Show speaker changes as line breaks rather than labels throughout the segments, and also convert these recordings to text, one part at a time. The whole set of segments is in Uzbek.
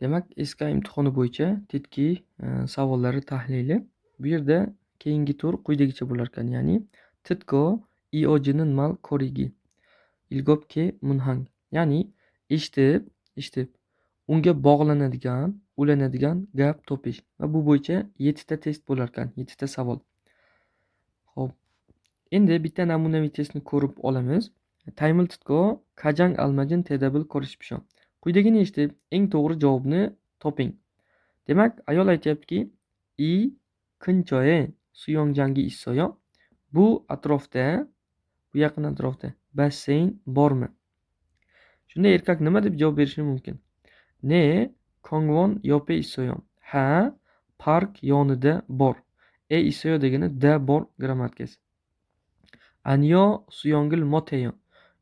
Demak, SK imtihoni bo'yicha tetkiy savollari tahlili. Bu yerda keyingi tur quyidagicha bo'lar ekan. Ya'ni titko iojinin mal korigi. Ilgobke munhang. Ya'ni eshitib, unga bog'lanadigan, ulanadigan gap topish. Va bu bo'yicha 7 ta test bo'lar ekan, 7 ta savol. Xo'p, endi bitta namunaviy testni ko'rib olamiz. Taymil titko kajang almajin tedabil ko'rishibshon. Quyidagini eshitib, eng to'g'ri javobni toping. Demak, ayol aytyaptiki, I 근처에 수영장이 있어요. Bu atrofda, bu yaqin atrofda basseyn bormi? Shunda erkak nima deb javob berishi mumkin? Ne, Kongwon yope 있어요. Ha, park yonida bor. 있어요 degani da bor grammatikasi. Anyo suyongil moteyo.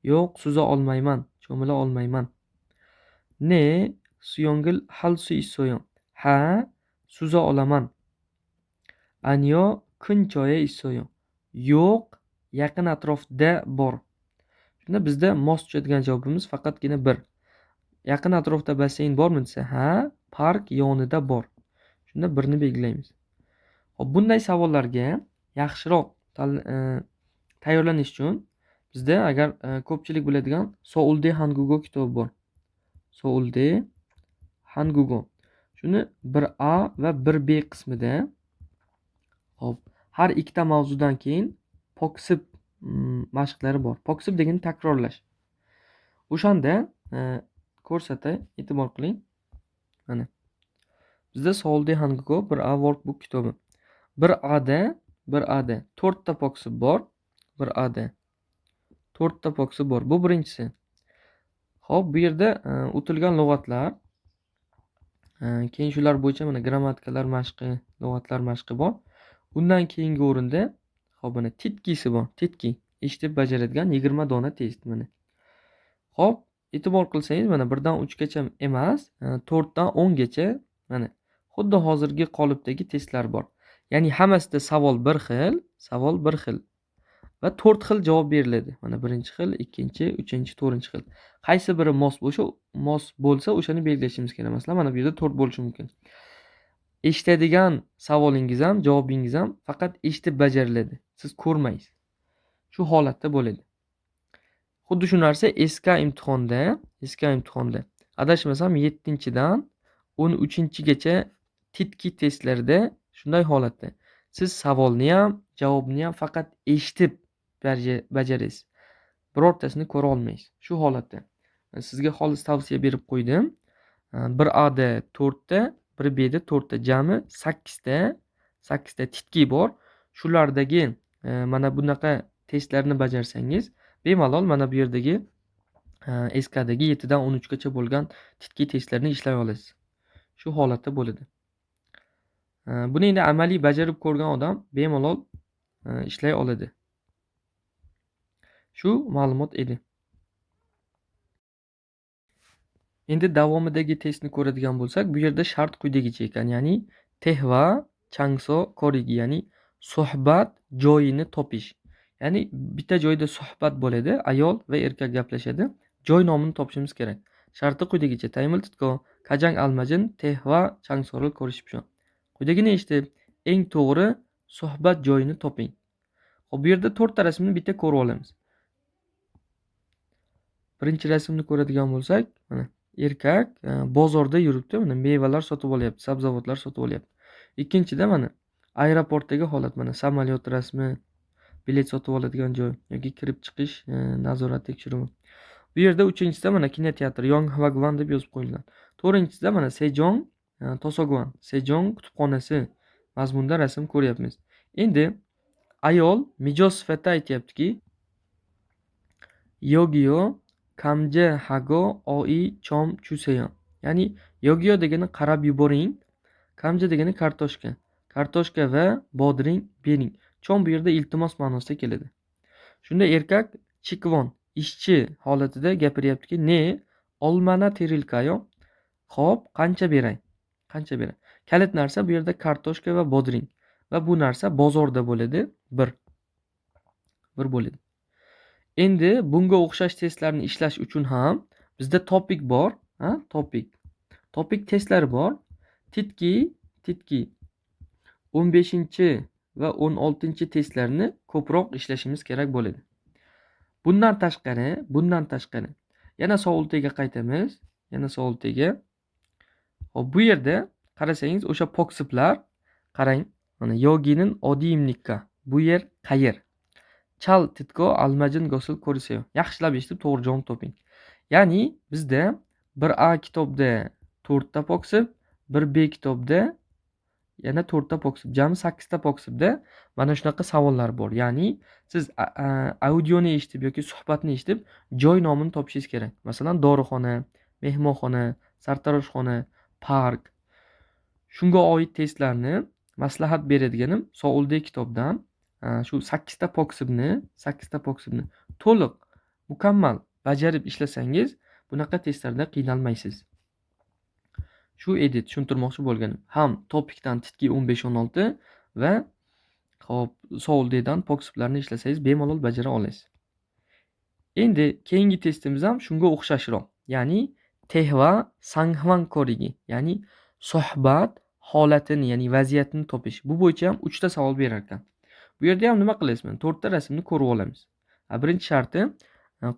Yo'q, suza olmayman, cho'mila olmayman. Ne, suyongil hal su 있어요. Ha, suza olaman. Anyo 근처에 있어요. Yo'q, yaqin atrofda bor. Shunda bizda mos tushadigan javobimiz faqatgina bir. Yaqin atrofda basseyn bormi desa, ha, park yonida bor. Shunda birni belgilaymiz. Hop, bunday savollarga yaxshiroq tayyorlanish uchun bizda agar ko'pchilik biladigan Soulde Hangugo kitobi bor. Soulde Hangugo. Shuni 1A va 1B qismida hop, har ikkita mavzudan keyin poksib mashqlari bor. Poksib degani takrorlash. O'shanda ko'rsatay, e'tibor qiling. Mana. Bizda Soulde Hangugo 1A workbook kitobi. 1A'da 4 ta poksib bor. 1A'da 4 ta poksib bor. Bu birinchisi. Xo'p, bu yerda o'tilgan lug'atlar, keyin shular bo'yicha mana grammatikalar mashqi, lug'atlar mashqi bor. Undan keyingi o'rinda hop, mana titkisi bor. Titki eshitib bajaradigan 20 dona test mana. Xo'p, e'tibor qilsangiz mana 1 dan 3 gacha emas, 4 dan 10 gacha mana xuddi hozirgi qolipdagi testlar bor. Ya'ni hammasida savol bir xil va 4 xil javob beriladi. Mana birinchi xil, ikkinchi, uchinchi, to'rtinchi xil. Qaysi biri mos bo'lsa, o'shani belgilashimiz kerak. Masalan, mana bu yerda 4 bo'lishi mumkin. Eshitadigan savolingiz ham, javobingiz ham faqat eshitib bajariladi. Siz ko'rmaysiz. Shu holatda bo'ladi. Xuddi shu narsa SK imtihonda adashmasam 7-dan 13-gacha titki testlarida shunday holatda. Siz savolni ham, javobni ham faqat eshitib bajarasiz. Birortasini ko'ra olmaysiz. Shu holatda. Sizga xolis tavsiya berib qo'ydim. 1A'da 4 ta, 1B'da 4 ta, jami 8 ta titki bor. Shulardagi mana bunaqa testlarni bajarsangiz, bemalol mana bu yerdagi SKdagi 7 dan 13 gacha bo'lgan titki testlarni ishlay olasiz. Shu holatda bo'ladi. Buni endi amaliy bajarib ko'rgan odam bemalol ishlay oladi. Shu ma'lumot edi. Endi davomidagi testni ko'radigan bo'lsak, bu yerda shart quyidagicha ekan. Ya'ni tehva changso korigi, ya'ni suhbat joyini topish. Ya'ni bitta joyda suhbat bo'ladi, ayol va erkak gaplashadi. Joy nomini topishimiz kerak. Sharti quyidagicha. Taymil titko kajang almajin tehva changsoril ko'rishibshon. Quyidagini eshitib, eng to'g'ri suhbat joyini toping. Xo'p, bu yerda 4 ta rasmni bitta ko'rib olamiz. Birinchi rasmni ko'radigan bo'lsak, mana erkak bozorda yuribdi, mana mevalar sotib olyapti, sabzavotlar sotib olyapti. Ikkinchida mana aeroportdagi holat, mana samolyot rasmi, bilet sotib oladigan joy yoki kirib chiqish nazorat tekshiruvi. Bu yerda uchinchisida mana kinoteatr Yonghwagwan deb yozib qo'yilgan. To'rtinchisida mana Sejong Tosogwan, Sejong kutubxonasi mazmunda rasm ko'ryapmiz. Endi ayol mijoz sifatida aytayaptiki, Yogiyo kamja hago oi chom chuseyo. Ya'ni yogiyo degani qarab yuboring, kamja degani kartoshka. Kartoshka va bodring bering. Chom bu yerda iltimos ma'nosida keladi. Shunda erkak chikvon, ishchi holatida gapiryaptiki, ne olmana terilkayo. Xo'p, qancha beray? Kalit narsa bu yerda kartoshka va bodring. Va bu narsa bozorda bo'ladi, bir bo'ladi. Endi bunga o'xshash testlarni ishlash uchun ham bizda topik bor, topik. topik testlari bor. Titki 15 va 16 testlarni ko'proq ishlashimiz kerak bo'ladi. Bundan tashqari yana savol tega qaytamiz. Hop, bu yerda qarasangiz o'sha poksiplar, qarang, mana yoginin odiyimlikka. Bu yer qayer? Chal titko almajin gosil ko'risayo. Yaxshilab eshitib to'g'ri javob toping. Ya'ni bizda bir A kitobda 4 ta poksip, bir B kitobda yana 4 ta poksip, jami 8 ta poksipda mana shunaqa savollar bor. Ya'ni siz audioni eshitib yoki suhbatni eshitib joy nomini topishingiz kerak. Masalan, dorixona, mehmonxona, sartaroshxona, park. Shunga oid testlarni maslahat beradiganim Soulday kitobdan shu 8 ta poksibni to'liq mukammal bajarib ishlasangiz, bunaqa testlarda qiynalmaysiz. Shu edi tushuntirmoqchi bo'lganim. Ham topikdan titki 15-16 va hop Soul'dan poksiblarni ishlasangiz bemalol bajara olasiz. Endi keyingi testimiz ham shunga o'xshashroq. Ya'ni tehva sanghvan korigi, ya'ni suhbat holatini, ya'ni vaziyatni topish. Bu bo'yicha ham 3 ta savol berar ekan. Bu yerda ham nima qilasizmi? 4 ta rasmni ko'rib olamiz. Birinchi sharti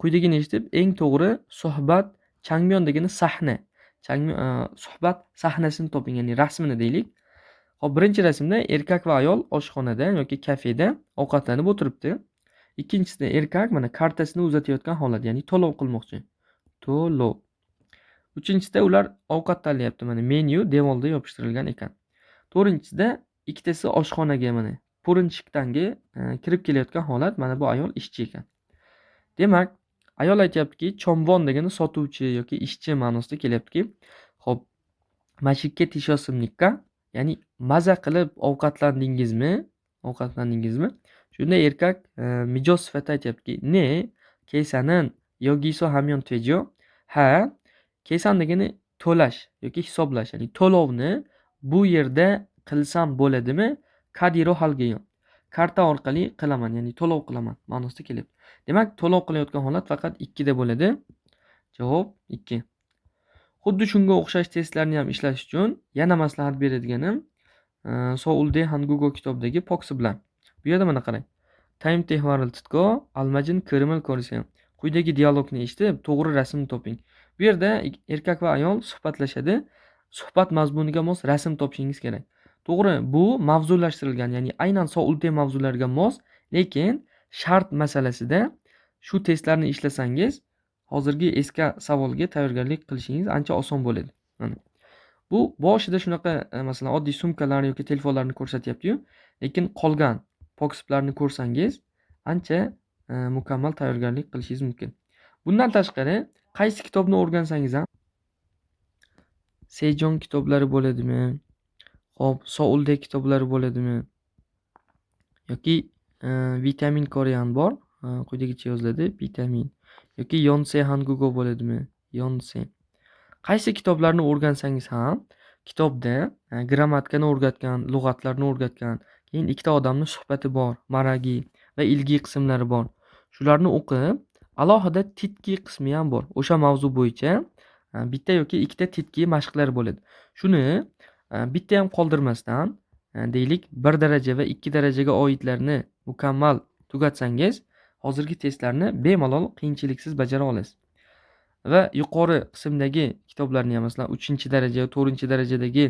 quyidagini eshitib eng to'g'ri suhbat changmyon degani sahna. Suhbat sahnasini toping, ya'ni rasmini deylik. Hop, birinchi rasmda erkak va ayol oshxonada yoki kafeda ovqatlanib o'tiribdi. Ikkinchisida erkak mana kartasini uzatayotgan holat, ya'ni to'lov qilmoqchi. To'lov. Uchinchisida ular ovqat tanlayapti, mana menyu devorda yopishtirilgan ekan. To'rtinchisida ikkitasi oshxonaga mana purinchikdanga kirib kelayotgan holat, mana bu ayol ishchi ekan. Demak, ayol aytayaptiki, chomvon degani sotuvchi yoki ishchi ma'nosida kelyaptiki, hop, mashikka tishosimlikka, ya'ni maza qilib ovqatlandingizmi? Shunda erkak mijoz sifatida aytayaptiki, ne keysanin yogiso hamyon tejo. Ha, keysan degani to'lash yoki hisoblash, ya'ni to'lovni bu yerda qilsam bo'ladimi? Kadiro halgeyon. Karta orqali qilaman, ya'ni to'lov qilaman ma'nosida kelyapti. Demak, to'lov qilayotgan holat faqat 2 da bo'ladi. Javob 2. Xuddi shunga o'xshash testlarni ham ishlash uchun yana maslahat beradiganim Soulday Hangugo kitobdagi poksiblar. Bu yerda mana qarang. Time tehvaril titko almajin kirimil ko'risam. Quyidagi dialogni eshitib, to'g'ri rasmni toping. Bu yerda erkak va ayol suhbatlashadi. Suhbat mazmuniga mos rasm topishingiz kerak. To'g'ri, bu mavzulashtirilgan, ya'ni aynan Soulday mavzulariga mos, lekin shart masalasida shu testlarni ishlasangiz, hozirgi eski savolga tayyorgarlik qilishingiz ancha oson bo'ladi. Mana. Bu boshida shunaqa masalan oddiy sumkalar yoki telefonlarni ko'rsatyapti-yu, lekin qolgan poksiplarni ko'rsangiz ancha mukammal tayyorgarlik qilishingiz mumkin. Bundan tashqari, qaysi kitobni o'rgansangiz ham Sejong kitoblari bo'ladimi? Hop, Soulday kitoblari bo'ladimi? Yoki vitamin korean bor, quyidagicha yoziladi, vitamin. Yoki Yonsei Hangugo bo'ladimi? Yonsei. Qaysi kitoblarni o'rgansangiz ham, kitobda grammatikani o'rgatgan, lug'atlarni o'rgatgan, keyin ikkita odamning suhbati bor, maragi va ilgi qismlari bor. Shularni o'qib, alohida titki qismi ham bor. O'sha mavzu bo'yicha bitta yoki ikkita titki mashqlar bo'ladi. Shuni bitta ham qoldirmasdan, deylik 1 daraja va 2 darajaga oidlarni mukammal tugatsangiz, hozirgi testlarni bemalol qiyinchiliksiz bajara olasiz. Va yuqori qismdagi kitoblarni ham, masalan 3-daraja, 4-darajadagi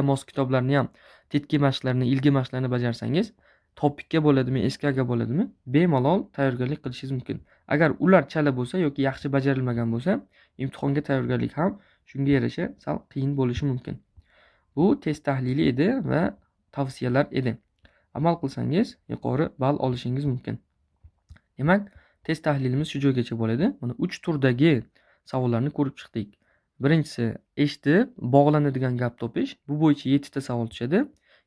mos kitoblarni ham titki mashqlarini, ilgi mashqlarini bajarsangiz, topikka bo'ladimi, eskaga bo'ladimi, bemalol tayyorgarlik qilishingiz mumkin. Agar ular chala bo'lsa yoki yaxshi bajarilmagan bo'lsa, imtihonga tayyorgarlik ham shunga yarasha sal qiyin bo'lishi mumkin. Bu test tahlili edi va tavsiyalar edi. Amal qilsangiz yuqori ball olishingiz mumkin. Demak, test tahlilimiz shu joygacha bo'ladi. Mana 3 turdagi savollarni ko'rib chiqdik. Birinchisi eshitib bog'lanadigan gap topish. Bu bo'yicha 7 ta savol tushadi.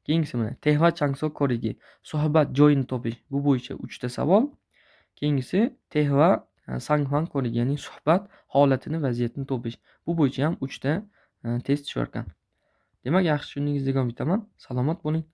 Keyingisi mana tehva changso korigi, suhbat joyini topish. Bu bo'yicha 3 ta savol. Keyingisi tehva sanghwan korigi, ya'ni suhbat holatini, vaziyatini topish. Bu bo'yicha ham 3 ta test tushar ekan. Demak, yaxshi tushundingiz degan bitaman. Salomat bo'ling.